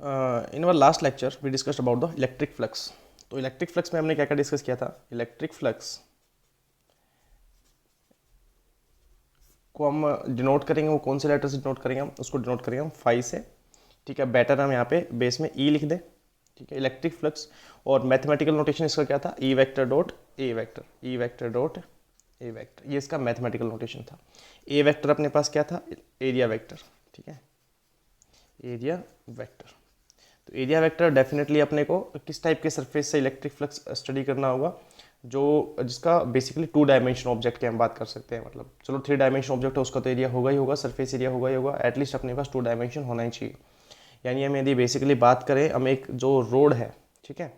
In our last lecture we discussed about the electric flux. तो electric flux में हमने क्या क्या डिस्कस किया था। इलेक्ट्रिक फ्लक्स को हम डिनोट करेंगे, वो कौन से लेटर से डिनोट करेंगे, हम उसको डिनोट करेंगे हम फाई से। ठीक है, बेटर हम यहाँ पे बेस में ई लिख दें। ठीक है, इलेक्ट्रिक फ्लक्स। और मैथमेटिकल नोटेशन इसका क्या था, ई vector dot A vector, E vector dot A vector, ये इसका मैथमेटिकल नोटेशन था। ए वेक्टर अपने पास क्या था, एरिया वेक्टर। ठीक है, एरिया वेक्टर। तो एरिया वेक्टर डेफिनेटली अपने को किस टाइप के सरफेस से इलेक्ट्रिक फ्लक्स स्टडी करना होगा, जो जिसका बेसिकली 2 डायमेंशन ऑब्जेक्ट की हम बात कर सकते हैं। मतलब चलो 3 डायमेंशन ऑब्जेक्ट है, उसका तो एरिया होगा ही होगा, सरफेस एरिया होगा ही होगा, एटलीस्ट अपने पास 2 डायमेंशन होना ही चाहिए। यानी हम यदि बेसिकली बात करें, हम एक जो रोड है, ठीक है,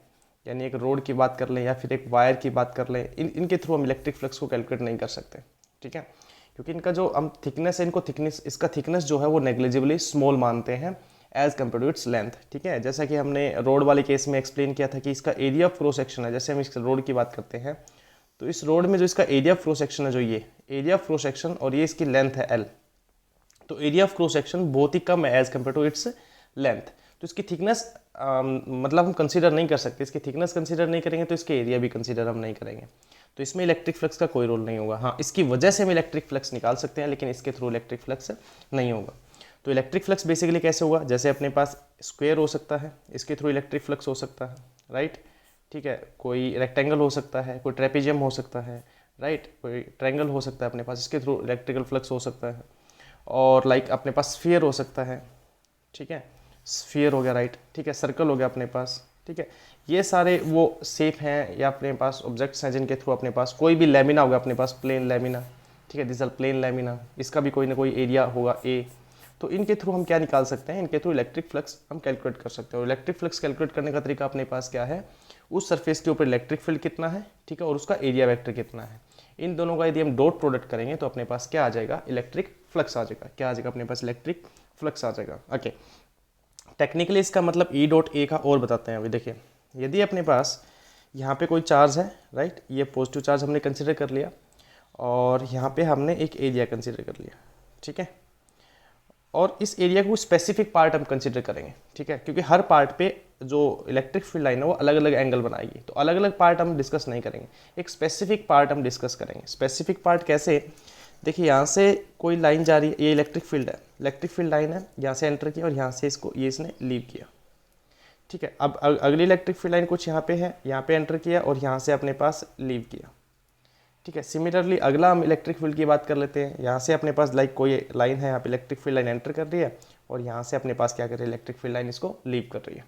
यानी एक रोड की बात कर लें या फिर एक वायर की बात कर लें, इनके थ्रू हम इलेक्ट्रिक फ्लक्स को कैलकुलेट नहीं कर सकते। ठीक है, क्योंकि इनका जो हम थिकनेस है, इनको थिकनेस, इसका थिकनेस जो है वो नेग्लिजिबली स्मॉल मानते हैं as compared to its length. ठीक है, जैसा कि हमने रोड वाले केस में एक्सप्लेन किया था कि इसका एरिया ऑफ क्रॉस सेक्शन है। जैसे हम इस रोड की बात करते हैं, तो इस रोड में जो इसका एरिया ऑफ क्रॉस सेक्शन है, जो ये एरिया ऑफ क्रॉस सेक्शन और ये इसकी लेंथ है एल, तो एरिया ऑफ क्रॉस सेक्शन बहुत ही कम है as compared to its length. तो इसकी थिकनेस मतलब हम कंसीडर नहीं कर सकते, इसकी थिकनेस कंसीडर नहीं करेंगे तो इसके एरिया भी कंसीडर हम नहीं करेंगे। तो इसमें इलेक्ट्रिक फ्लक्स का कोई रोल नहीं होगा। हाँ, इसकी वजह से हम इलेक्ट्रिक फ्लक्स निकाल सकते हैं, लेकिन इसके थ्रू इलेक्ट्रिक फ्लक्स नहीं होगा। तो इलेक्ट्रिक फ्लक्स बेसिकली कैसे होगा, जैसे अपने पास स्क्वायर हो सकता है, इसके थ्रू इलेक्ट्रिक फ्लक्स हो सकता है, राइट। ठीक है, कोई रेक्टेंगल हो सकता है, कोई ट्रेपेजियम हो सकता है, राइट, कोई ट्रायंगल हो सकता है अपने पास, इसके थ्रू इलेक्ट्रिकल फ्लक्स हो सकता है। और लाइक अपने पास स्फीयर हो सकता है, ठीक है, स्फीयर हो गया, राइट। ठीक है, सर्कल हो गया अपने पास। ठीक है, ये सारे वो शेप हैं या अपने पास ऑब्जेक्ट्स हैं जिनके थ्रू अपने पास कोई भी लेमिना होगा, अपने पास प्लेन लेमिना। ठीक है, दिस आर प्लेन लेमिना, इसका भी कोई ना कोई एरिया होगा ए। तो इनके थ्रू हम क्या निकाल सकते हैं, इनके थ्रू इलेक्ट्रिक फ्लक्स हम कैलकुलेट कर सकते हैं। और इलेक्ट्रिक फ्लक्स कैलकुलेट करने का तरीका अपने पास क्या है, उस सरफेस के ऊपर इलेक्ट्रिक फील्ड कितना है, ठीक है, और उसका एरिया वेक्टर कितना है, इन दोनों का यदि हम डॉट प्रोडक्ट करेंगे तो अपने पास क्या आ जाएगा, इलेक्ट्रिक फ्लक्स आ जाएगा। क्या आ जाएगा अपने पास, इलेक्ट्रिक फ्लक्स आ जाएगा। ओके, टेक्निकली इसका मतलब ई डॉट ए का और बताते हैं। अभी देखिए, यदि अपने पास यहाँ पे कोई चार्ज है, राइट, ये पॉजिटिव चार्ज हमने कंसिडर कर लिया और यहाँ पे हमने एक एरिया कंसिडर कर लिया। ठीक है, और इस एरिया को स्पेसिफिक पार्ट हम कंसिडर करेंगे। ठीक है, क्योंकि हर पार्ट पे जो इलेक्ट्रिक फील्ड लाइन है वो अलग अलग एंगल बनाएगी, तो अलग अलग पार्ट हम डिस्कस नहीं करेंगे, एक स्पेसिफिक पार्ट हम डिस्कस करेंगे। स्पेसिफिक पार्ट कैसे, देखिए यहाँ से कोई लाइन जा रही है, ये इलेक्ट्रिक फील्ड है, इलेक्ट्रिक फील्ड लाइन है, यहाँ से एंटर किया और यहाँ से इसको ये इसने लीव किया। ठीक है, अब अगली इलेक्ट्रिक फील्ड लाइन कुछ यहाँ पे है, यहाँ पे एंटर किया और यहाँ से अपने पास लीव किया। ठीक है, सिमिलरली अगला हम इलेक्ट्रिक फील्ड की बात कर लेते हैं। यहाँ से अपने पास लाइक कोई लाइन है, यहाँ पे इलेक्ट्रिक फील्ड लाइन एंटर कर रही है और यहाँ से अपने पास क्या कर रही है, इलेक्ट्रिक फील्ड लाइन इसको लीव कर रही है।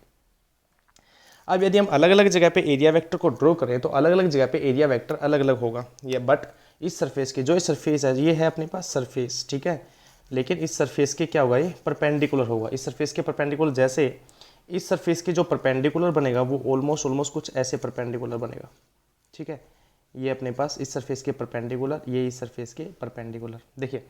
अब यदि हम अलग अलग जगह पे एरिया वेक्टर को ड्रॉ करें तो अलग अलग जगह पे एरिया वेक्टर अलग अलग होगा ये, बट इस सरफेस के जो इस सरफेस है, ये है अपने पास सरफेस, ठीक है, लेकिन इस सरफेस के क्या होगा, ये परपेंडिकुलर होगा। इस सरफेस के परपेंडिकुलर, जैसे इस सरफेस के जो परपेंडिकुलर बनेगा वो ऑलमोस्ट कुछ ऐसे परपेंडिकुलर बनेगा। ठीक है, ये अपने पास इस सरफेस के परपेंडिकुलर, ये इस सरफेस के परपेंडिकुलर। देखिए,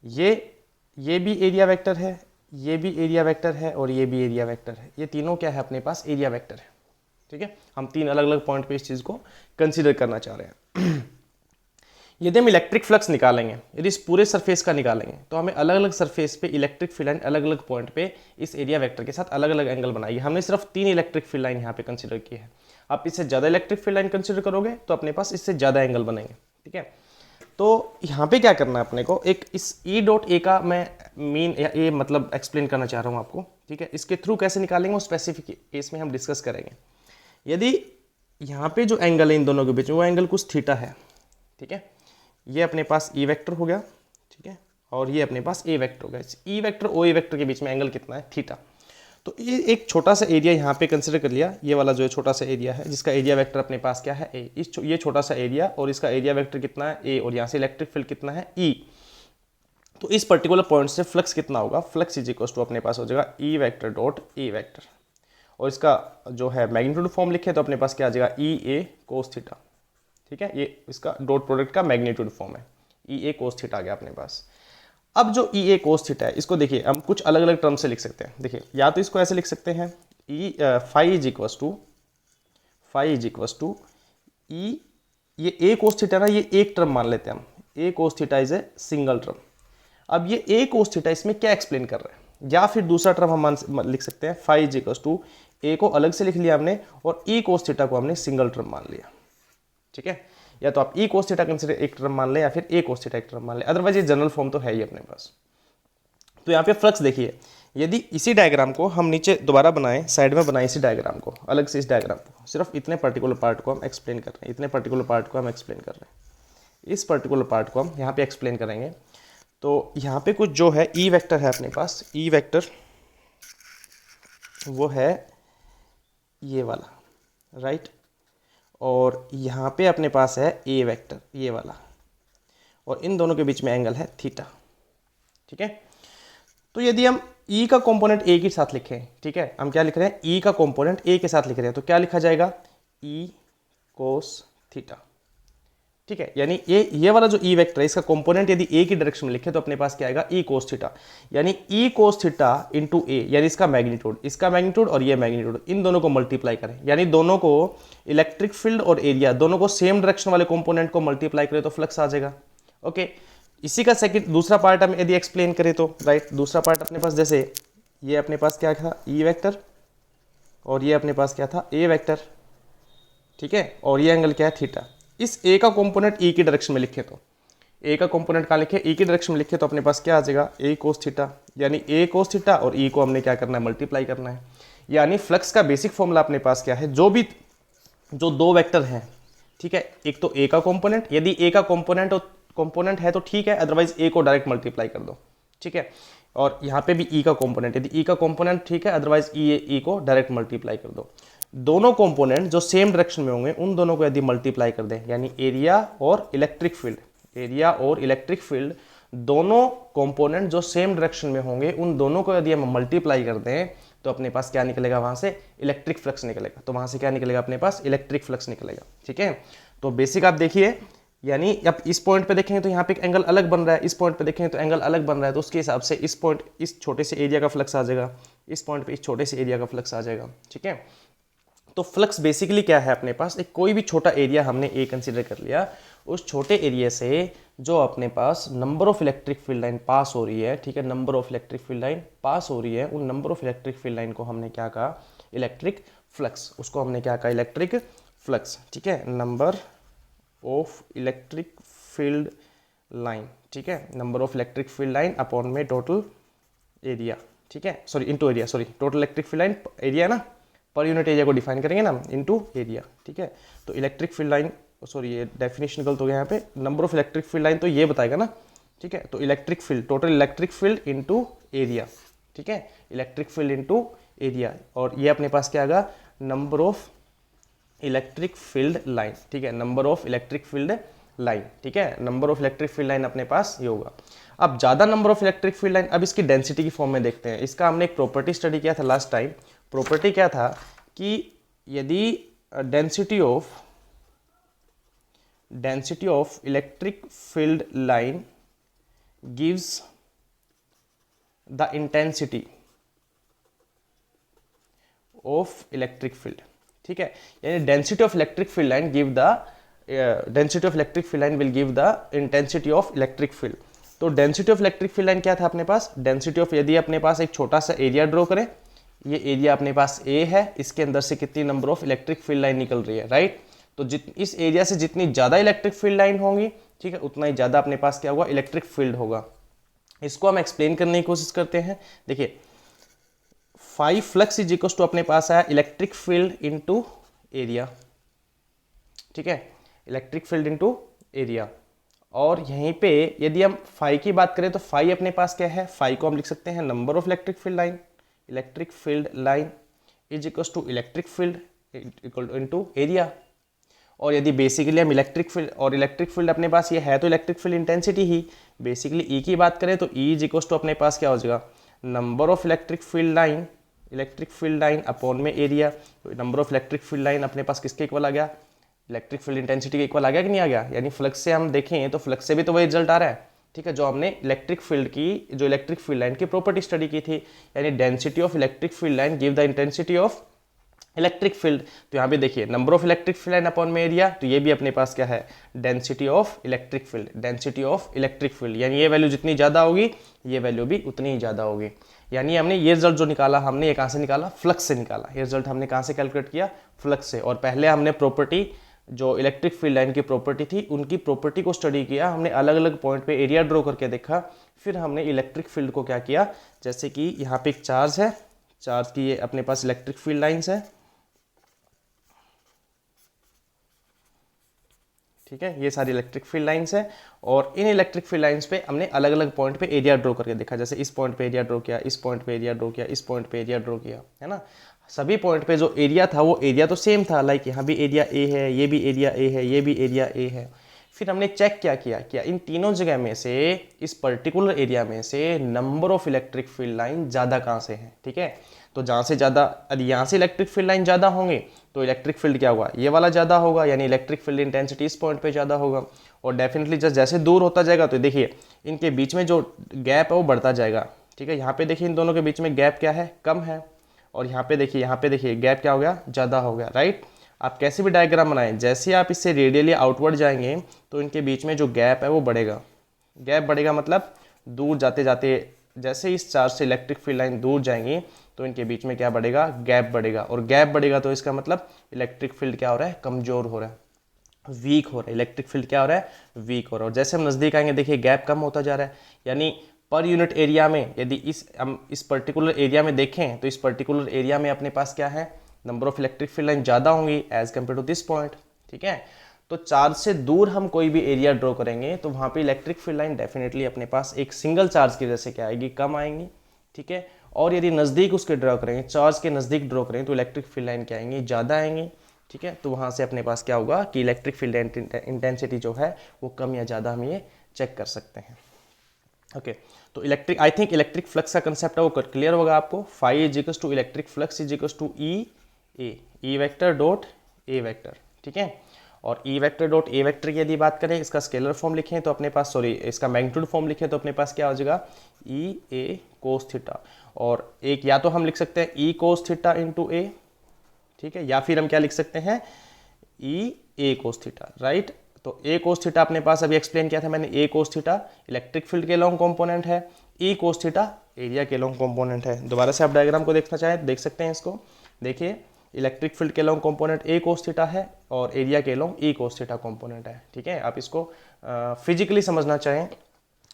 ये भी एरिया वेक्टर है, ये भी एरिया वेक्टर है और ये भी एरिया वेक्टर है। ये तीनों क्या है, अपने पास एरिया वेक्टर है। ठीक है, हम 3 अलग अलग पॉइंट पे इस चीज़ को कंसीडर करना चाह रहे हैं। यदि हम इलेक्ट्रिक फ्लक्स निकालेंगे, यदि इस पूरे सरफेस का निकालेंगे, तो हमें अलग अलग सरफेस पे इलेक्ट्रिक फील्ड लाइन अलग अलग पॉइंट पे इस एरिया वेक्टर के साथ अलग अलग एंगल बनाएगी। हमने सिर्फ 3 इलेक्ट्रिक फील्ड लाइन यहाँ पे कंसीडर की है। आप इससे ज़्यादा इलेक्ट्रिक फील्ड लाइन कंसीडर करोगे तो अपने पास इससे ज़्यादा एंगल बनेंगे। ठीक है, तो यहाँ पे क्या करना है अपने को, एक इस ई डॉट ए का मैं मीन या ये मतलब एक्सप्लेन करना चाह रहा हूँ आपको। ठीक है, इसके थ्रू कैसे निकालेंगे वो स्पेसिफिक केस में हम डिस्कस करेंगे। यदि यहाँ पे जो एंगल है इन दोनों के बीच में, वो एंगल कुछ थीटा है। ठीक है, ये अपने पास ई वेक्टर हो गया, ठीक है, और ये अपने पास ए वेक्टर हो गया। ई वेक्टर ओ ए वेक्टर के बीच में एंगल कितना है, थीटा। तो ये एक छोटा सा एरिया यहाँ पे कंसिडर कर लिया, ये वाला जो छोटा सा एरिया है जिसका एरिया वेक्टर अपने पास क्या है, ए। ये छोटा सा एरिया और इसका एरिया वेक्टर कितना है, ए, और यहाँ से इलेक्ट्रिक फील्ड कितना है, ई। तो इस पर्टिकुलर पॉइंट से फ्लक्स कितना होगा, फ्लक्स इज इक्वल टू अपने पास हो जाएगा ई वेक्टर डॉट ए वेक्टर, और इसका जो है मैग्नीट्यूड फॉर्म लिखे तो अपने पास क्या आ जाएगा, ई ए कोस थीटा। ठीक है, ये इसका डॉट प्रोडक्ट का मैग्नीट्यूड फॉर्म है, ई ए कोस थीटा आ गया अपने पास। अब जो ई ए कोस थीटा है, इसको देखिए हम कुछ अलग अलग टर्म से लिख सकते हैं। देखिए, या तो इसको ऐसे लिख सकते हैं, ई फाई इज इक्वस टू ई, ये ए कोस थीटा ना, ये एक टर्म मान लेते हैं हम, A cos theta is A single term. अब ये ए कोस थीटा इसमें क्या एक्सप्लेन कर रहा है, या फिर दूसरा टर्म हम लिख सकते हैं फाई इज इक्वल टू ए को अलग से लिख लिया हमने और ई कोस थीटा को हमने सिंगल टर्म मान लिया, ठीक है। या तो आप ई कोस थीटा कंसिडर एक टर्म मान लें या फिर ए कोस थीटा एक टर्म मान लें, अदरवाइज ये जनरल फॉर्म तो है ही अपने पास। तो यहाँ पे फ्लक्स देखिए, यदि इसी डायग्राम को हम नीचे दोबारा बनाएं, साइड में बनाएं इसी डायग्राम को, अलग से इस डायग्राम को, सिर्फ इतने पर्टिकुलर पार्ट को हम एक्सप्लेन कर रहे हैं, इतने पर्टिकुलर पार्ट को हम एक्सप्लेन कर रहे हैं, इस पर्टिकुलर पार्ट को हम यहाँ पे एक्सप्लेन करेंगे। तो यहाँ पे कुछ जो है ई वेक्टर है अपने पास, ई वेक्टर वो है ये वाला, राइट, और यहाँ पे अपने पास है ए वेक्टर ये वाला, और इन दोनों के बीच में एंगल है थीटा, ठीक है। तो यदि हम ई का कंपोनेंट ए के साथ लिखें, ठीक है, हम क्या लिख रहे हैं, ई का कंपोनेंट ए के साथ लिख रहे हैं, तो क्या लिखा जाएगा, ई कोस थीटा, ठीक है। यानी ये वाला जो ई वेक्टर है इसका कंपोनेंट यदि ए की डायरेक्शन में लिखे तो अपने पास क्या आएगा, ई कोस थीटा, यानी ई कोस थीटा इंटू ए, यानी इसका मैग्नीट्यूड और ये मैग्नीट्यूड, इन दोनों को मल्टीप्लाई करें, यानी दोनों को इलेक्ट्रिक फील्ड और एरिया दोनों को सेम डायरेक्शन वाले कंपोनेंट को मल्टीप्लाई करें तो फ्लक्स आ जाएगा, ओके। इसी का दूसरा पार्ट हम यदि एक्सप्लेन करें तो, राइट, दूसरा पार्ट अपने पास जैसे ये अपने पास क्या था, ई वेक्टर, और ये अपने पास क्या था, ए वेक्टर, ठीक है, और ये एंगल क्या है, थीटा। इस ए का कंपोनेंट ई की डायरेक्शन में लिखे तो, ए का कंपोनेंट कहाँ लिखे, ई की डायरेक्शन में लिखे तो अपने पास क्या आ जाएगा, ए कोस थीटा, यानी ए कोस थीटा और ई को हमने क्या करना है, मल्टीप्लाई करना है। यानी फ्लक्स का बेसिक फॉर्मूला अपने पास क्या है, जो दो वेक्टर हैं, ठीक है, एक तो ए का कंपोनेंट, यदि ए का कंपोनेंट है तो ठीक है, अदरवाइज ए को डायरेक्ट मल्टीप्लाई कर दो, ठीक है। और यहाँ पे भी ई का कंपोनेंट, यदि ई का कंपोनेंट ठीक है, अदरवाइज ई को डायरेक्ट मल्टीप्लाई कर दो। दोनों कंपोनेंट जो सेम डायरेक्शन में होंगे उन दोनों को यदि मल्टीप्लाई कर दें, यानी एरिया और इलेक्ट्रिक फील्ड, दोनों कंपोनेंट जो सेम डायरेक्शन में होंगे उन दोनों को यदि हम मल्टीप्लाई कर दें तो अपने पास क्या निकलेगा, वहां से इलेक्ट्रिक फ्लक्स निकलेगा। तो वहां से क्या निकलेगा, अपने पास इलेक्ट्रिक फ्लक्स निकलेगा, ठीक है। तो बेसिक आप देखिए, यानी अब इस पॉइंट पे देखेंगे तो यहाँ पे एक एंगल अलग बन रहा है, इस पॉइंट पे देखेंगे तो एंगल अलग बन रहा है, तो उसके हिसाब से इस छोटे से एरिया का फ्लक्स आ जाएगा, इस पॉइंट पे इस छोटे से एरिया का फ्लक्स आ जाएगा, ठीक है। तो फ्लक्स बेसिकली क्या है, अपने पास एक कोई भी छोटा एरिया हमने ए कंसीडर कर लिया, उस छोटे एरिया से जो अपने पास number of electric field line pass हो रही है, ठीक है, number of electric field line pass हो रही है, उन number of electric field line को हमने क्या कहा, इलेक्ट्रिक फ्लक्स, उसको हमने क्या कहा, इलेक्ट्रिक फ्लक्स, ठीक है, number of electric field line, ठीक है, number of electric field line upon में टोटल एरिया, ठीक है, sorry into area, sorry total electric field line area ना, पर यूनिट एरिया को डिफाइन करेंगे ना इनटू एरिया, ठीक है। तो इलेक्ट्रिक फील्ड लाइन, सॉरी ये डेफिनेशन गलत हो गया यहाँ पे, number of electric field line तो ये बताएगा ना, ठीक है। तो electric field, total electric field into area, ठीक है, इलेक्ट्रिक फील्ड इनटू एरिया, और ये अपने पास क्या आएगा, number of electric field line, ठीक है, number of electric field line, ठीक है, number of electric field line अपने पास ये होगा। अब ज़्यादा number of electric field line, अब इसकी डेंसिटी की फॉर्म में देखते हैं। इसका हमने एक प्रॉपर्टी स्टडी किया था लास्ट टाइम। प्रॉपर्टी क्या था कि यदि density of electric field line gives the intensity of electric field, ठीक है, यानी density of electric field line give the density of electric field line will give the intensity of electric field. तो density of electric field line क्या था अपने पास, density of, यदि अपने पास एक छोटा सा एरिया ड्रॉ करें, ये एरिया अपने पास ए है, इसके अंदर से कितनी number of electric field line निकल रही है, राइट। तो इस एरिया से जितनी ज़्यादा इलेक्ट्रिक फील्ड लाइन होंगी, ठीक है, उतना ही ज़्यादा अपने पास क्या होगा, इलेक्ट्रिक फील्ड होगा। इसको हम एक्सप्लेन करने की कोशिश करते हैं। देखिए, phi flux is equal to अपने पास आया इलेक्ट्रिक फील्ड इनटू एरिया, ठीक है, इलेक्ट्रिक फील्ड इनटू एरिया। और यहीं पे यदि हम फाई की बात करें तो फाई अपने पास क्या है, फाई को हम लिख सकते हैं number of electric field line is equal to electric field equal into area. और यदि बेसिकली हम इलेक्ट्रिक फील्ड अपने पास ये है तो इलेक्ट्रिक फील्ड इंटेंसिटी ही, बेसिकली ई की बात करें तो ई इज इक्वल टू अपने पास क्या हो जाएगा, number of electric field line upon में एरिया। तो number of electric field line अपने पास किसके इक्वल आ गया, इलेक्ट्रिक फील्ड इंटेंसिटी के इक्वल आ गया कि नहीं आ गया। यानी फ्लक्स से हम देखें तो फ्लक्स से भी तो वही रिजल्ट आ रहा है, ठीक है, जो हमने इलेक्ट्रिक फील्ड लाइन की प्रॉपर्टी स्टडी की थी, यानी density of electric field line give the intensity of electric field. तो यहाँ पे देखिए number of electric field line upon में एरिया, तो ये भी अपने पास क्या है, डेंसिटी ऑफ इलेक्ट्रिक फील्ड, यानी ये वैल्यू जितनी ज़्यादा होगी ये वैल्यू भी उतनी ही ज़्यादा होगी। यानी हमने ये रिजल्ट जो निकाला, हमने ये कहाँ से निकाला, फ्लक्स से निकाला। ये रिजल्ट हमने कहाँ से कैलकुलेट किया, फ्लक्स से। और पहले हमने प्रॉपर्टी, जो इलेक्ट्रिक फील्ड लाइन की प्रॉपर्टी थी, उनकी प्रॉपर्टी को स्टडी किया, हमने अलग अलग पॉइंट पे एरिया ड्रॉ करके देखा, फिर हमने इलेक्ट्रिक फील्ड को क्या किया, जैसे कि यहाँ पे एक चार्ज है, चार्ज की ये अपने पास इलेक्ट्रिक फील्ड लाइंस है, ठीक है, ये सारी इलेक्ट्रिक फील्ड लाइंस है। और इन इलेक्ट्रिक फील्ड लाइंस पे हमने अलग अलग पॉइंट पे एरिया ड्रॉ करके देखा, जैसे इस पॉइंट पे एरिया ड्रॉ किया, इस पॉइंट पे एरिया ड्रॉ किया, इस पॉइंट पे एरिया ड्रॉ किया, है ना। सभी पॉइंट पे जो एरिया था वो एरिया तो सेम था, लाइक यहाँ भी एरिया ए है, ये भी एरिया ए है, ये भी एरिया ए है। फिर हमने चेक क्या किया इन तीनों जगह में से, इस पर्टिकुलर एरिया में से number of electric field line ज़्यादा कहाँ से हैं, ठीक है। तो जहाँ से ज़्यादा, यदि यहाँ से इलेक्ट्रिक फील्ड लाइन ज़्यादा होंगे तो इलेक्ट्रिक फील्ड क्या होगा, ये वाला ज़्यादा होगा, यानी इलेक्ट्रिक फील्ड इंटेंसिटी इस पॉइंट पे ज़्यादा होगा। और डेफिनेटली जैसे दूर होता जाएगा तो देखिए इनके बीच में जो गैप है वो बढ़ता जाएगा, ठीक है। यहाँ पे देखिए इन दोनों के बीच में गैप क्या है, कम है। और यहाँ पे देखिए गैप क्या हो गया, ज़्यादा हो गया, राइट। आप कैसे भी डायग्राम बनाएं, जैसे आप इससे रेडियली आउटवर्ड जाएंगे तो इनके बीच में जो गैप है वो बढ़ेगा। गैप बढ़ेगा मतलब दूर जाते जाते, जैसे इस चार्ज से इलेक्ट्रिक फील्ड लाइन दूर जाएंगी तो इनके बीच में क्या बढ़ेगा, गैप बढ़ेगा। और गैप बढ़ेगा तो इसका मतलब इलेक्ट्रिक फील्ड क्या हो रहा है, कमजोर हो रहा है, वीक हो रहा है। इलेक्ट्रिक फील्ड क्या हो रहा है, वीक हो रहा है। और जैसे हम नज़दीक आएंगे देखिए गैप कम होता जा रहा है, यानी पर यूनिट एरिया में, यदि हम इस पर्टिकुलर एरिया में देखें तो इस पर्टिकुलर एरिया में अपने पास क्या है, number of electric field line ज़्यादा होंगी as compared to this point, ठीक है। तो चार्ज से दूर हम कोई भी एरिया ड्रॉ करेंगे तो वहाँ पे इलेक्ट्रिक फील्ड लाइन डेफिनेटली अपने पास एक सिंगल चार्ज की वजह से क्या आएगी, कम आएंगी, ठीक है। और यदि नज़दीक उसके ड्रॉ करेंगे, चार्ज के नज़दीक ड्रॉ करेंगे तो इलेक्ट्रिक फील्ड लाइन क्या आएंगी, ज़्यादा आएंगी, ठीक है। तो वहाँ से अपने पास क्या होगा कि इलेक्ट्रिक फील्ड इंटेंसिटी जो है वो कम या ज़्यादा हम ये चेक कर सकते हैं। ओके तो electric, I think electric flux का कंसेप्ट है वो क्लियर होगा आपको। Phi is equals to electric flux is equals to E vector dot A vector, ठीक है। और E vector dot A vector की यदि बात करें, इसका स्केलर फॉर्म लिखें तो अपने पास, सॉरी इसका मैग्नीट्यूड फॉर्म लिखें तो अपने पास क्या हो जाएगा, ई ए कोस थीटा। और एक या तो हम लिख सकते हैं ई कोस थीटा इंटू ए, ठीक है, या फिर हम क्या लिख सकते हैं, ई ए कोस थीटा, राइट। तो ए कोस थीटा अपने पास अभी एक्सप्लेन किया था मैंने, ए कोस थीटा इलेक्ट्रिक फील्ड के लॉन्ग कंपोनेंट है, ई कोस थीटा एरिया के लॉन्ग कंपोनेंट है। दोबारा से आप डायग्राम को देखना चाहें तो देख सकते हैं इसको, देखिए इलेक्ट्रिक फील्ड के लॉन्ग कंपोनेंट ए कोस थीटा है और एरिया के लॉन्ग ई कोस थीटा कंपोनेंट है, ठीक है। आप इसको फिजिकली समझना चाहें,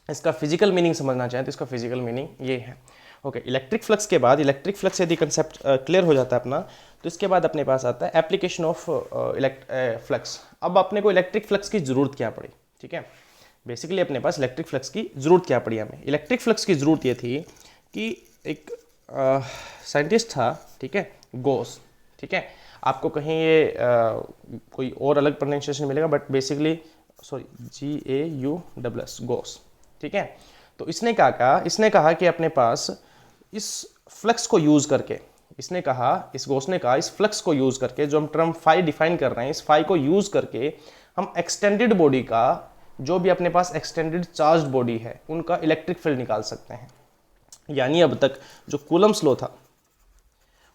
इसका फिजिकल मीनिंग समझना चाहें तो इसका फिजिकल मीनिंग ये है। ओके इलेक्ट्रिक फ्लक्स के बाद, इलेक्ट्रिक फ्लक्स यदि कंसेप्ट क्लियर हो जाता है अपना, तो इसके बाद अपने पास आता है एप्लीकेशन ऑफ फ्लक्स। अब अपने को इलेक्ट्रिक फ्लक्स की ज़रूरत क्या पड़ी, ठीक है। बेसिकली अपने पास इलेक्ट्रिक फ्लक्स की ज़रूरत क्या पड़ी हमें, इलेक्ट्रिक फ्लक्स की ज़रूरत ये थी कि एक साइंटिस्ट था, ठीक है, गॉस, ठीक है। आपको कहीं ये कोई और अलग प्रोनाउंसिएशन मिलेगा but basically sorry GAUSS Gauss, ठीक है। तो इसने क्या कहा, इसने कहा कि अपने पास इस फ्लक्स को यूज़ करके, इसने कहा, इस गॉस ने कहा इस फ्लक्स को यूज़ करके, जो हम टर्म फाई डिफाइन कर रहे हैं, इस फाई को यूज़ करके हम एक्सटेंडेड बॉडी का, जो भी अपने पास एक्सटेंडेड चार्ज्ड बॉडी है, उनका इलेक्ट्रिक फील्ड निकाल सकते हैं। यानी अब तक जो कूलम्स लॉ था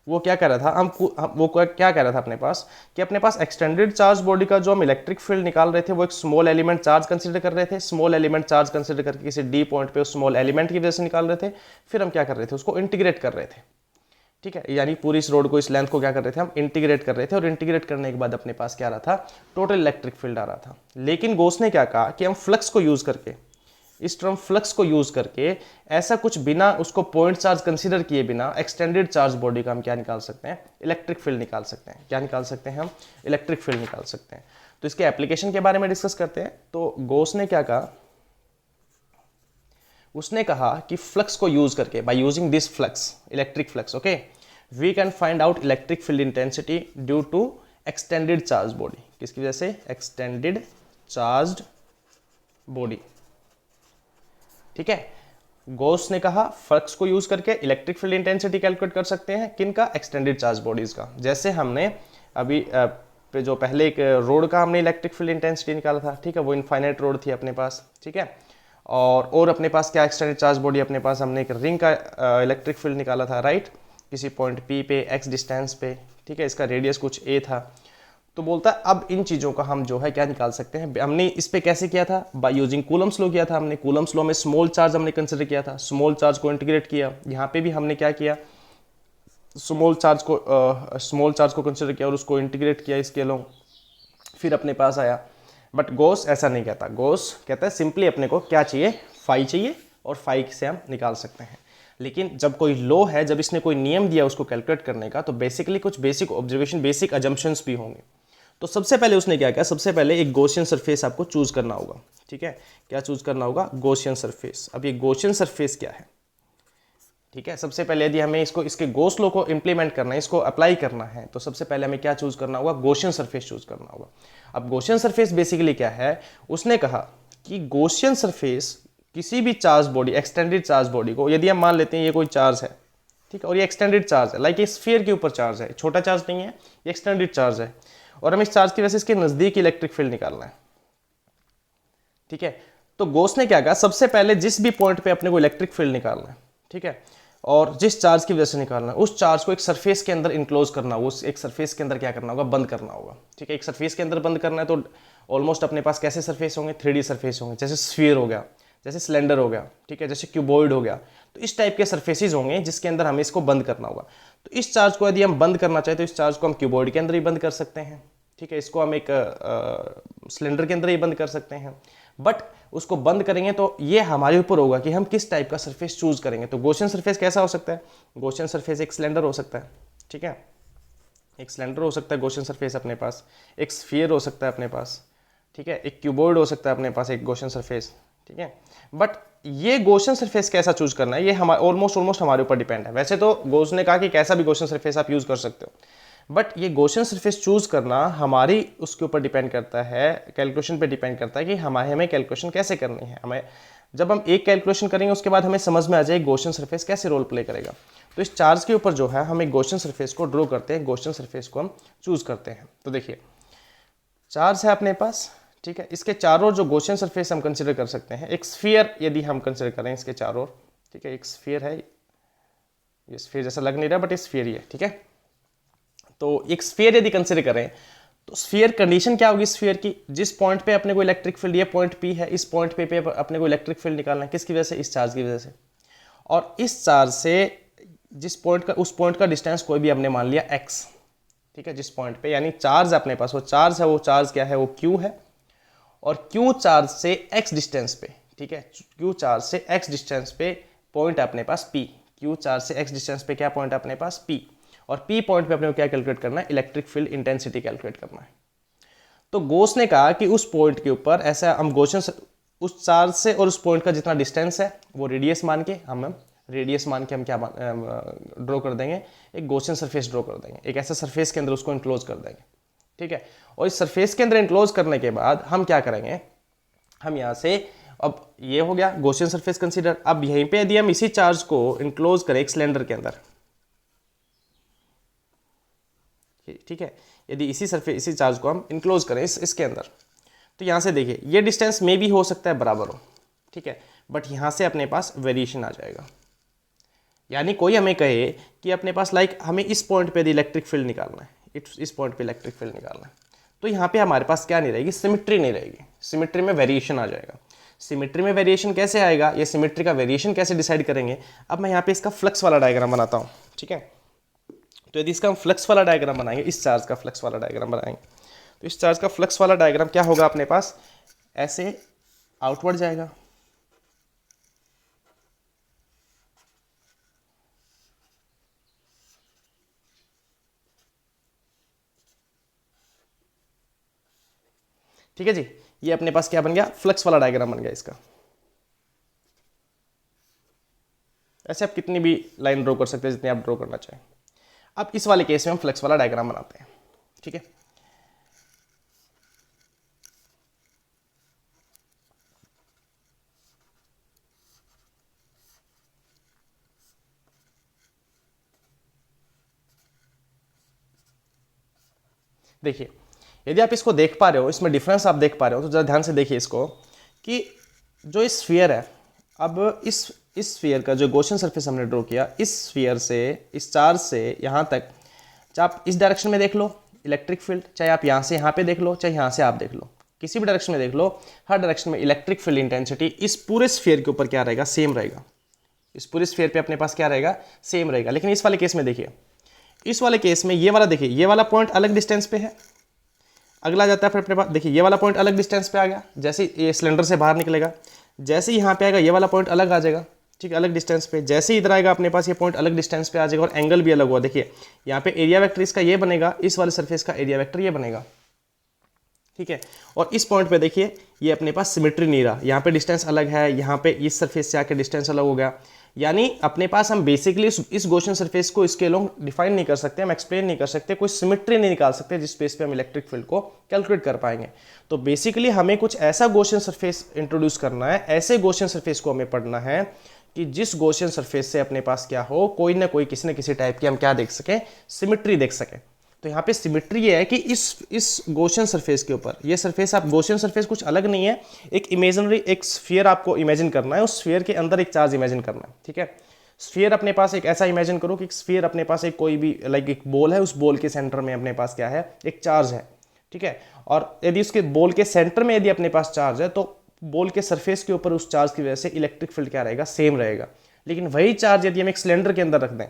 वो क्या कह रहा था, वो क्या कह रहा था अपने पास कि अपने पास एक्सटेंडेड चार्ज बॉडी का जो हम इलेक्ट्रिक फील्ड निकाल रहे थे वो एक स्मॉल एलिमेंट चार्ज कंसीडर कर रहे थे, स्मॉल एलिमेंट चार्ज कंसीडर करके किसी डी पॉइंट पे उस स्मॉल एलिमेंट की वजह से निकाल रहे थे। फिर हम क्या कर रहे थे, उसको इंटीग्रेट कर रहे थे, ठीक है। यानी पूरी इस रोड को, इस लेंथ को क्या कर रहे थे, हम इंटीग्रेट कर रहे थे। और इंटीग्रेट करने के बाद अपने पास क्या आ रहा था, टोटल इलेक्ट्रिक फील्ड आ रहा था। लेकिन गॉस ने क्या कहा कि हम फ्लक्स को यूज करके, इस टर्म फ्लक्स को यूज करके ऐसा कुछ बिना उसको पॉइंट चार्ज कंसीडर किए बिना एक्सटेंडेड चार्ज बॉडी का हम क्या निकाल सकते हैं, इलेक्ट्रिक फील्ड निकाल सकते हैं। क्या निकाल सकते हैं हम, इलेक्ट्रिक फील्ड निकाल सकते हैं। तो इसके एप्लीकेशन के बारे में डिस्कस करते हैं। तो गॉस ने क्या कहा, उसने कहा कि फ्लक्स को यूज करके, by using this flux, electric flux, okay, we can find out electric field intensity due to extended charge body. किसकी वजह से, एक्सटेंडेड चार्ज बॉडी, ठीक है। गॉस ने कहा फ्लक्स को यूज करके इलेक्ट्रिक फील्ड इंटेंसिटी कैलकुलेट कर सकते हैं, किनका, एक्सटेंडेड चार्ज बॉडीज का। जैसे हमने अभी जो पहले एक रोड का हमने इलेक्ट्रिक फील्ड इंटेंसिटी निकाला था, ठीक है, वो इनफाइनाइट रोड थी अपने पास, ठीक है। और अपने पास क्या एक्सटेंडेड चार्ज बॉडी, अपने पास हमने एक रिंग का इलेक्ट्रिक फील्ड निकाला था, राइट, किसी पॉइंट P पे x डिस्टेंस पे, ठीक है, इसका रेडियस कुछ a था। तो बोलता है अब इन चीज़ों का हम जो है क्या निकाल सकते हैं। हमने इस पे कैसे किया था, बाय यूजिंग कूलम्स लॉ किया था हमने। कूलम्स लॉ में स्मॉल चार्ज हमने कंसिडर किया था, स्मॉल चार्ज को इंटीग्रेट किया। यहाँ पे भी हमने क्या किया, स्मॉल चार्ज को कंसिडर किया और उसको इंटीग्रेट किया इसके लॉ, फिर अपने पास आया। बट गॉस ऐसा नहीं कहता, गॉस कहता है सिंपली अपने को क्या चाहिए, फाई चाहिए, और फाई से हम निकाल सकते हैं। लेकिन जब कोई लॉ है, जब इसने कोई नियम दिया उसको कैलकुलेट करने का, तो बेसिकली कुछ बेसिक ऑब्जर्वेशन, बेसिक अजम्पशंस भी होंगे। तो सबसे पहले उसने क्या किया, सबसे पहले एक गॉसियन सरफेस आपको चूज करना होगा। ठीक है, क्या चूज करना होगा, गॉसियन सरफेस। अब ये गॉसियन सरफेस क्या है, ठीक है, सबसे पहले यदि हमें इसको, इसके गॉस लॉ को इंप्लीमेंट करना है, इसको अप्लाई करना है, तो सबसे पहले हमें क्या चूज करना होगा, गॉसियन सरफेस चूज करना होगा। अब गॉसियन सरफेस बेसिकली क्या है, उसने कहा कि गॉसियन सरफेस किसी भी charge body, extended charge body को, यदि हम मान लेते हैं ये कोई चार्ज है, ठीक है, और ये एक्सटेंडेड चार्ज है, लाइक ये स्फीयर के ऊपर चार्ज है, छोटा चार्ज नहीं है, ये एक्सटेंडेड चार्ज है, और हमें इस चार्ज की वजह से इसके नजदीक इलेक्ट्रिक फील्ड निकालना है। ठीक है, तो गॉस ने क्या कहा, सबसे पहले जिस भी पॉइंट पे अपने को इलेक्ट्रिक फील्ड निकालना है, ठीक है, और जिस चार्ज की वजह से निकालना है, उस चार्ज को एक सरफेस के अंदर इनक्लोज करना होगा, उस एक सरफेस के अंदर क्या करना होगा, बंद करना होगा। ठीक है, एक सरफेस के अंदर बंद करना है, तो ऑलमोस्ट अपने पास कैसे सरफेस होंगे, 3D सरफेस होंगे, जैसे स्फीयर हो गया, जैसे सिलेंडर हो गया, ठीक है, जैसे क्यूबॉइड हो गया। तो इस टाइप के सरफेसेज होंगे जिसके अंदर हमें इसको बंद करना होगा। तो इस चार्ज को यदि हम बंद करना चाहें, तो इस चार्ज को हम क्यूबॉइड के अंदर ही बंद कर सकते हैं। ठीक है, इसको हम एक सिलेंडर के अंदर ही बंद कर सकते हैं। बट उसको बंद करेंगे तो ये हमारे ऊपर होगा कि हम किस टाइप का सरफेस चूज करेंगे। तो गॉसियन सरफेस कैसा हो सकता है, गॉसियन सरफेस एक सिलेंडर हो सकता है। ठीक है, एक सिलेंडर हो सकता है गॉसियन सरफेस अपने पास, एक स्फीयर हो सकता है अपने पास, ठीक है, एक क्यूबॉइड हो सकता है अपने पास, एक गॉसियन सरफेस। ठीक है, बट ये गॉसियन सरफेस कैसा चूज करना है, ये हमारे ऑलमोस्ट हमारे ऊपर डिपेंड है। वैसे तो गॉस ने कहा कि कैसा भी गॉसियन सरफेस आप यूज कर सकते हो, बट ये गॉसियन सरफेस चूज करना हमारी उसके ऊपर डिपेंड करता है, कैलकुलेशन पे डिपेंड करता है कि हमें कैलकुलेशन कैसे करनी है। हमें जब हम एक कैलकुलेशन करेंगे उसके बाद हमें समझ में आ जाए गॉसियन सरफेस कैसे रोल प्ले करेगा। तो इस चार्ज के ऊपर जो है हम एक गॉसियन सरफेस को ड्रॉ करते हैं, गॉसियन सरफेस को हम चूज करते हैं। तो देखिए चार्ज है अपने पास, ठीक है, इसके चारों जो गॉसियन सरफेस हम कंसिडर कर सकते हैं, एक स्फीयर यदि हम कंसिडर करें इसके चारों, ठीक है, एक स्फीयर है, ये स्फीयर जैसा लग नहीं रहा बट ये स्फीयर ही है। ठीक है, तो एक स्फीयर यदि कंसिडर करें तो स्फीयर कंडीशन क्या होगी स्फीयर की, जिस पॉइंट पे अपने को इलेक्ट्रिक फील्ड, ये पॉइंट पी है, इस पॉइंट पे अपने को इलेक्ट्रिक फील्ड निकालना है, किसकी वजह से, इस चार्ज की वजह से। और इस चार्ज से जिस पॉइंट का, उस पॉइंट का डिस्टेंस कोई भी हमने मान लिया x, ठीक है, जिस पॉइंट पे, यानी चार्ज अपने पास, वो चार्ज है, वो चार्ज क्या है, वो q है, और q चार्ज से x डिस्टेंस पे, ठीक है, q चार्ज से x डिस्टेंस पे पॉइंट अपने पास p, q चार्ज से x डिस्टेंस पे क्या पॉइंट अपने पास p, और P पॉइंट पे अपने को क्या कैलकुलेट करना है, इलेक्ट्रिक फील्ड इंटेंसिटी कैलकुलेट करना है। तो गॉस ने कहा कि उस पॉइंट के ऊपर ऐसा हम गॉसियन, उस चार्ज से और उस पॉइंट का जितना डिस्टेंस है वो रेडियस मान के हम क्या ड्रॉ कर देंगे, एक गॉसियन सरफेस ड्रॉ कर देंगे, एक ऐसा सरफेस के अंदर उसको इनक्लोज कर देंगे। ठीक है, और इस सरफेस के अंदर इनक्लोज करने के बाद हम क्या करेंगे, हम यहाँ से, अब ये हो गया गॉसियन सरफेस कंसीडर। अब यहीं पे यदि हम इसी चार्ज को इनक्लोज करें एक सिलेंडर के अंदर, ठीक है, यदि इसी चार्ज को हम इनक्लोज करें इसके अंदर, तो यहाँ से देखिए ये डिस्टेंस में भी हो सकता है बराबर हो, ठीक है, बट यहाँ से अपने पास वेरिएशन आ जाएगा। यानी कोई हमें कहे कि अपने पास लाइक हमें इस पॉइंट पे इलेक्ट्रिक फील्ड निकालना है, इस पॉइंट पे इलेक्ट्रिक फील्ड निकालना है, तो यहाँ पे हमारे पास क्या नहीं रहेगी, सिमिट्री नहीं रहेगी, सिमिट्री में वेरिएशन आ जाएगा। सिमिट्री में वेरिएशन कैसे आएगा, ये सिमिट्री का वेरिएशन कैसे डिसाइड करेंगे। अब मैं यहाँ पे इसका फ्लक्स वाला डायग्राम बनाता हूँ, ठीक है। तो यदि इसका हम फ्लक्स वाला डायग्राम बनाएंगे, इस चार्ज का फ्लक्स वाला डायग्राम बनाएंगे, तो इस चार्ज का फ्लक्स वाला डायग्राम क्या होगा अपने पास, ऐसे आउटवर्ड जाएगा, ठीक है जी। ये अपने पास क्या बन गया, फ्लक्स वाला डायग्राम बन गया इसका। ऐसे आप कितनी भी लाइन ड्रॉ कर सकते हैं जितनी आप ड्रॉ करना चाहें। अब इस वाले केस में हम फ्लक्स वाला डायग्राम बनाते हैं, ठीक है। देखिए यदि आप इसको देख पा रहे हो, इसमें डिफरेंस आप देख पा रहे हो, तो जरा ध्यान से देखिए इसको कि जो इस स्फीयर है, अब इस स्फीयर का जो गॉसियन सरफेस हमने ड्रॉ किया, इस स्फीयर से, इस चार्ज से यहाँ तक, आप इस डायरेक्शन में देख लो, इलेक्ट्रिक फील्ड, चाहे आप यहाँ से यहाँ पे देख लो, चाहे यहाँ से आप देख लो, किसी भी डायरेक्शन में देख लो, हर डायरेक्शन में इलेक्ट्रिक फील्ड इंटेंसिटी इस पूरे स्फीयर के ऊपर क्या रहेगा, सेम रहेगा। इस पूरे स्फीयर पे अपने पास क्या रहेगा, सेम रहेगा। लेकिन इस वाले केस में देखिए, इस वाले केस में ये वाला देखिए, ये वाला पॉइंट अलग डिस्टेंस पे है, अगला जाता है फिर अपने पास, देखिए ये वाला पॉइंट अलग डिस्टेंस पे आ गया, जैसे ये सिलेंडर से बाहर निकलेगा, जैसे यहाँ पे आएगा ये वाला पॉइंट अलग आ जाएगा, ठीक है, अलग डिस्टेंस पे। जैसे इधर आएगा अपने पास ये पॉइंट अलग डिस्टेंस पे आ जाएगा और एंगल भी अलग हुआ। देखिए यहाँ पे एरिया वेक्टर इसका ये बनेगा, इस वाले सरफेस का एरिया वेक्टर ये बनेगा, ठीक है। और इस पॉइंट पे देखिए ये अपने पास सिमेट्री नहीं रहा, यहाँ पे डिस्टेंस अलग है, यहाँ पे इस सरफेस से आके डिस्टेंस अलग हो गया। यानी अपने पास हम बेसिकली इस गॉसियन सरफेस को इसके अलोंग डिफाइन नहीं कर सकते, हम एक्सप्लेन नहीं कर सकते, कोई सिमेट्री नहीं निकाल सकते जिस बेस पे हम इलेक्ट्रिक फील्ड को कैलकुलेट कर पाएंगे। तो बेसिकली हमें कुछ ऐसा गॉसियन सरफेस इंट्रोड्यूस करना है, ऐसे गॉसियन सरफेस को हमें पढ़ना है कि जिस गॉसियन सरफेस से अपने पास क्या हो, कोई ना कोई किसी न किसी टाइप की हम क्या देख सकें, सिमेट्री देख सकें। तो यहाँ पे सिमेट्री ये है कि इस गॉसियन सरफेस के ऊपर, ये सरफेस आप गॉसियन सरफेस कुछ अलग नहीं है, एक इमेजिनरी एक स्फीयर आपको इमेजिन करना है, उस स्फीयर के अंदर एक चार्ज इमेजिन करना है, ठीक है। स्फीयर अपने पास एक ऐसा इमेजिन करो कि स्फीयर अपने पास एक कोई भी लाइक एक बॉल है, उस बॉल के सेंटर में अपने पास क्या है, एक चार्ज है, ठीक है। और यदि उसके बॉल के सेंटर में यदि अपने पास चार्ज है, तो बॉल के सरफेस के ऊपर उस चार्ज की वजह से इलेक्ट्रिक फील्ड क्या रहेगा, सेम रहेगा। लेकिन वही चार्ज यदि हम एक सिलेंडर के अंदर रख दें,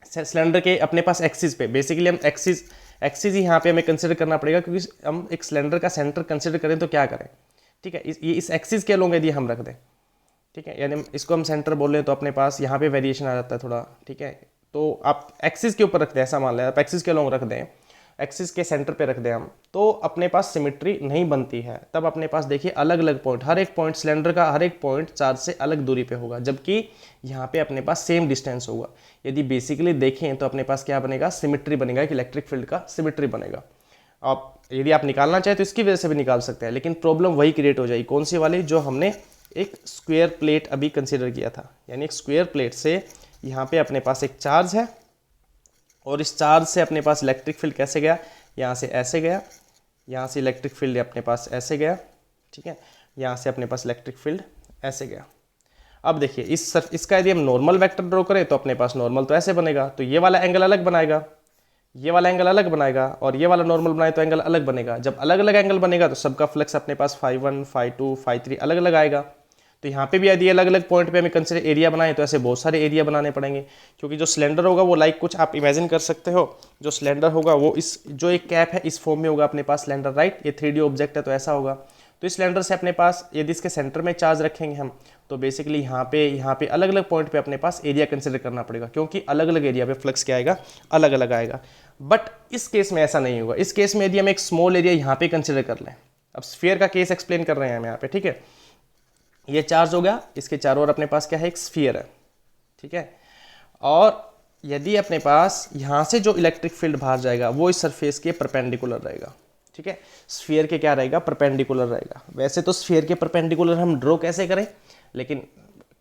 सिलेंडर के अपने पास एक्सिस पे, बेसिकली हम एक्सिस ही यहाँ पे हमें कंसिडर करना पड़ेगा, क्योंकि हम एक सिलेंडर का सेंटर कंसिडर करें तो क्या करें, ठीक है, इस एक्सिस के लोग यदि हम रख दें, ठीक है, यानी इसको हम सेंटर बोल रहे हैं तो अपने पास यहाँ पे वेरिएशन आ जाता है थोड़ा, ठीक है। तो आप एक्सिस के ऊपर रख दें, ऐसा मान लें आप एक्सिस के लोग रख दें, एक्सिस के सेंटर पे रख दें हम, तो अपने पास सिमेट्री नहीं बनती है। तब अपने पास देखिए अलग अलग पॉइंट, हर एक पॉइंट सिलेंडर का हर एक पॉइंट चार्ज से अलग दूरी पे होगा, जबकि यहाँ पे अपने पास सेम डिस्टेंस होगा। यदि बेसिकली देखें तो अपने पास क्या बनेगा, सिमेट्री बनेगा, एक इलेक्ट्रिक फील्ड का सिमेट्री बनेगा। अब यदि आप निकालना चाहें तो इसकी वजह से भी निकाल सकते हैं, लेकिन प्रॉब्लम वही क्रिएट हो जाएगी, कौन सी वाली, जो हमने एक स्क्वायर प्लेट अभी कंसिडर किया था। यानी एक स्क्वायर प्लेट से यहाँ पे अपने पास एक चार्ज है, और इस चार्ज से अपने पास इलेक्ट्रिक फील्ड कैसे गया, यहाँ से ऐसे गया, यहाँ से इलेक्ट्रिक फील्ड अपने पास ऐसे गया, ठीक है, यहाँ से अपने पास इलेक्ट्रिक फील्ड ऐसे गया। अब देखिए इसका यदि हम नॉर्मल वेक्टर ड्रॉ करें तो अपने पास नॉर्मल तो ऐसे बनेगा, तो ये वाला एंगल अलग बनाएगा, ये वाला एंगल अलग बनाएगा, और ये वाला नॉर्मल बनाए तो एंगल अलग बनेगा। जब अलग अलग एंगल बनेगा तो सबका फ्लक्स अपने पास φ1, φ2, φ3 अलग अलग आएगा। तो यहाँ पे भी यदि अलग अलग पॉइंट पे हमें कंसिडर एरिया बनाए तो ऐसे बहुत सारे एरिया बनाने पड़ेंगे, क्योंकि जो सिलेंडर होगा वो लाइक कुछ आप इमेजिन कर सकते हो, जो सिलेंडर होगा वो इस जो एक कैप है इस फॉर्म में होगा अपने पास सिलेंडर, राइट। ये 3D ऑब्जेक्ट है तो ऐसा होगा। तो इस सिलेंडर से अपने पास यदि इसके सेंटर में चार्ज रखेंगे हम, तो बेसिकली यहाँ पे अलग अलग पॉइंट पे अपने पास एरिया कंसिडर करना पड़ेगा, क्योंकि अलग अलग एरिया पे फ्लक्स क्या आएगा, अलग अलग आएगा। बट इस केस में ऐसा नहीं होगा। इस केस में यदि हम एक स्मॉल एरिया यहाँ पे कंसिडर कर लें, अब स्फीयर का केस एक्सप्लेन कर रहे हैं हम यहाँ पे, ठीक है। ये चार्ज हो गया, इसके चारों ओर अपने पास क्या है, एक स्फीयर है, ठीक है। और यदि अपने पास यहाँ से जो इलेक्ट्रिक फील्ड बाहर जाएगा वो इस सरफेस के परपेंडिकुलर रहेगा, ठीक है। स्फीयर के क्या रहेगा, परपेंडिकुलर रहेगा। वैसे तो स्फीयर के परपेंडिकुलर हम ड्रॉ कैसे करें, लेकिन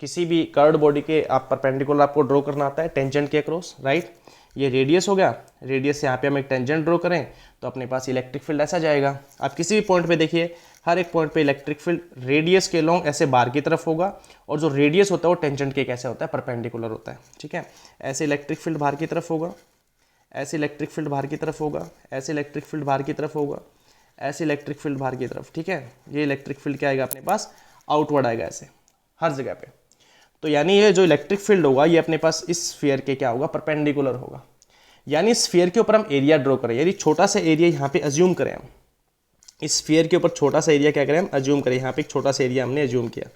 किसी भी कर्व्ड बॉडी के आप परपेंडिकुलर आपको ड्रॉ करना आता है टेंजेंट के अक्रॉस, राइट। ये रेडियस हो गया, रेडियस से यहाँ पे हम एक टेंजेंट ड्रॉ करें तो अपने पास इलेक्ट्रिक फील्ड ऐसा जाएगा। आप किसी भी पॉइंट पे देखिए, हर एक पॉइंट पे इलेक्ट्रिक फील्ड रेडियस के लॉन्ग ऐसे बाहर की तरफ होगा, और जो रेडियस होता है वो टेंजेंट के कैसे होता है, परपेंडिकुलर होता है, ठीक है। ऐसे इलेक्ट्रिक फील्ड बाहर की तरफ होगा, ऐसे इलेक्ट्रिक फील्ड बाहर की तरफ होगा, ऐसे इलेक्ट्रिक फील्ड बाहर की तरफ होगा, ऐसे इलेक्ट्रिक फील्ड बाहर की तरफ, ठीक है। ये इलेक्ट्रिक फील्ड क्या आएगा अपने पास, आउटवर्ड आएगा ऐसे हर जगह पे। तो यानी ये जो इलेक्ट्रिक फील्ड होगा ये अपने पास इस स्फीयर के क्या होगा, परपेंडिकुलर होगा। यानी स्फीयर के ऊपर हम एरिया ड्रॉ करें, यदि छोटा सा एरिया यहाँ पे अज्यूम करें हम, इस स्फीयर के ऊपर छोटा सा एरिया क्या करें हम, अज्यूम करें। यहाँ पे एक छोटा सा एरिया हमने अज्यूम किया,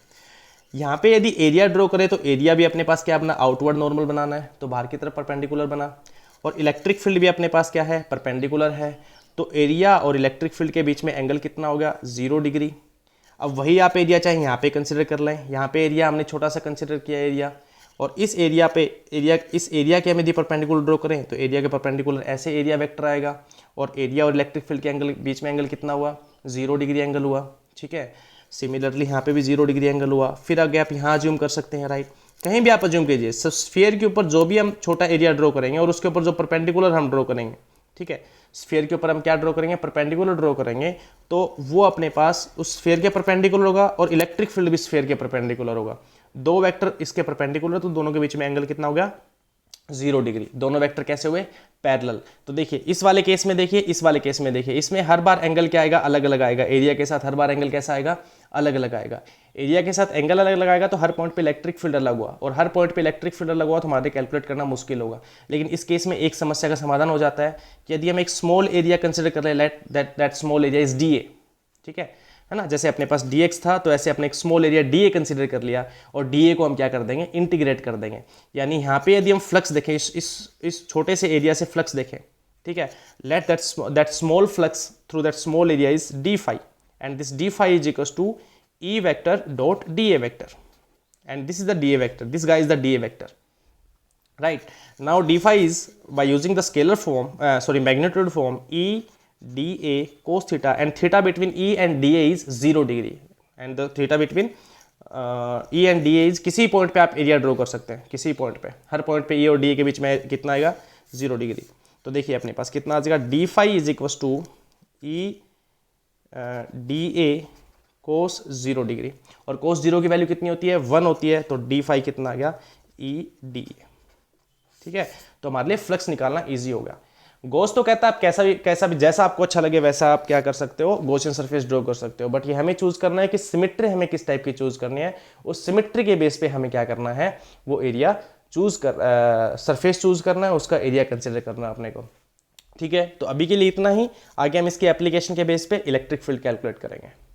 यहाँ पे यदि एरिया ड्रॉ करें तो एरिया भी अपने पास क्या बना, आउटवर्ड नॉर्मल बनाना है, तो बाहर की तरफ परपेंडिकुलर बना। और इलेक्ट्रिक फील्ड भी अपने पास क्या है, परपेंडिकुलर है। तो एरिया और इलेक्ट्रिक फील्ड के बीच में एंगल कितना हो गया, 0 डिग्री। अब वही आप एरिया चाहे यहाँ पे कंसिडर कर लें, यहाँ पे एरिया हमने छोटा सा कंसिडर किया एरिया, और इस एरिया पे इस एरिया के हम यदि परपेंडिकुलर ड्रॉ करें तो एरिया के परपेंडिकुलर ऐसे एरिया वेक्टर आएगा, और एरिया और इलेक्ट्रिक फील्ड के एंगल बीच में एंगल कितना हुआ, 0 डिग्री एंगल हुआ, ठीक है। सिमिलरली यहाँ पे भी 0 डिग्री एंगल हुआ। फिर आगे आप यहाँ अज्यूम कर सकते हैं, राइट, कहीं भी आप अज्यूम कीजिए। स्फीयर के ऊपर जो भी हम छोटा एरिया ड्रॉ करेंगे और उसके ऊपर जो परपेंडिकुलर हम ड्रॉ करेंगे, ठीक है, स्फीयर के ऊपर हम क्या ड्रॉ करेंगे, परपेंडिकुलर ड्रॉ करेंगे, तो वो अपने पास उस स्फीयर के परपेंडिकुलर होगा, और इलेक्ट्रिक फील्ड भी स्फीयर के परपेंडिकुलर होगा। दो वेक्टर इसके परपेंडिकुलर, तो दोनों के बीच में एंगल कितना हो गया, 0 डिग्री। दोनों वेक्टर कैसे हुए? पैरेलल। तो देखिए इस वाले केस में देखिए, इस वाले केस में देखिए, इसमें हर बार एंगल क्या आएगा? अलग अलग आएगा। एरिया के साथ हर बार एंगल कैसा आएगा? अलग अलग आएगा। एरिया के साथ एंगल अलग अलग आएगा तो हर पॉइंट पे इलेक्ट्रिक फील्ड अलग हुआ, और हर पॉइंट पे इलेक्ट्रिक फील्ड अलग हुआ तो हमारे कैलकुलेट करना मुश्किल होगा। लेकिन इस केस में एक समस्या का समाधान हो जाता है कि यदि हम एक स्मॉल एरिया कंसिडर कर रहे हैं, that small area is D A, ठीक है ना। जैसे अपने पास dx था तो ऐसे अपने एक स्मॉल एरिया dA कंसीडर कर लिया, और dA को हम क्या कर देंगे? इंटीग्रेट कर देंगे। यानी यहाँ पे यदि हम फ्लक्स देखें, इस छोटे से एरिया से फ्लक्स देखें, ठीक है, let that small flux through that small area is D phi, and this D phi is equals to E vector dot dA vector, and this is the dA vector, this guy is the dA vector, right? Now d phi is, by using the scalar form, magnitude form, E dA cos theta, and theta between E and dA is 0 degree, and the theta between E and dA is, किसी point पे आप area draw कर सकते हैं, किसी point पे, हर point पे E और dA के बीच में कितना आएगा? 0 डिग्री। तो देखिए अपने पास कितना आ जाएगा? D phi is equal to E dA cos 0 degree, और कोस 0 की वैल्यू कितनी होती है? 1 होती है। तो डी फाई कितना आ गया? E dA, ठीक है। तो हमारे लिए फ्लक्स निकालना इजी होगा। गॉस तो कहता है आप कैसा भी जैसा आपको अच्छा लगे वैसा आप क्या कर सकते हो? गॉसियन सरफेस ड्रॉ कर सकते हो, बट ये हमें चूज करना है कि सिमेट्री हमें किस टाइप की चूज करनी है। उस सिमेट्री के बेस पे हमें क्या करना है? वो area choose curved surface choose करना है, उसका एरिया कंसिडर करना है अपने को, ठीक है। तो अभी के लिए इतना ही। आगे हम इसकी एप्लीकेशन के बेस पे इलेक्ट्रिक फील्ड कैलकुलेट करेंगे।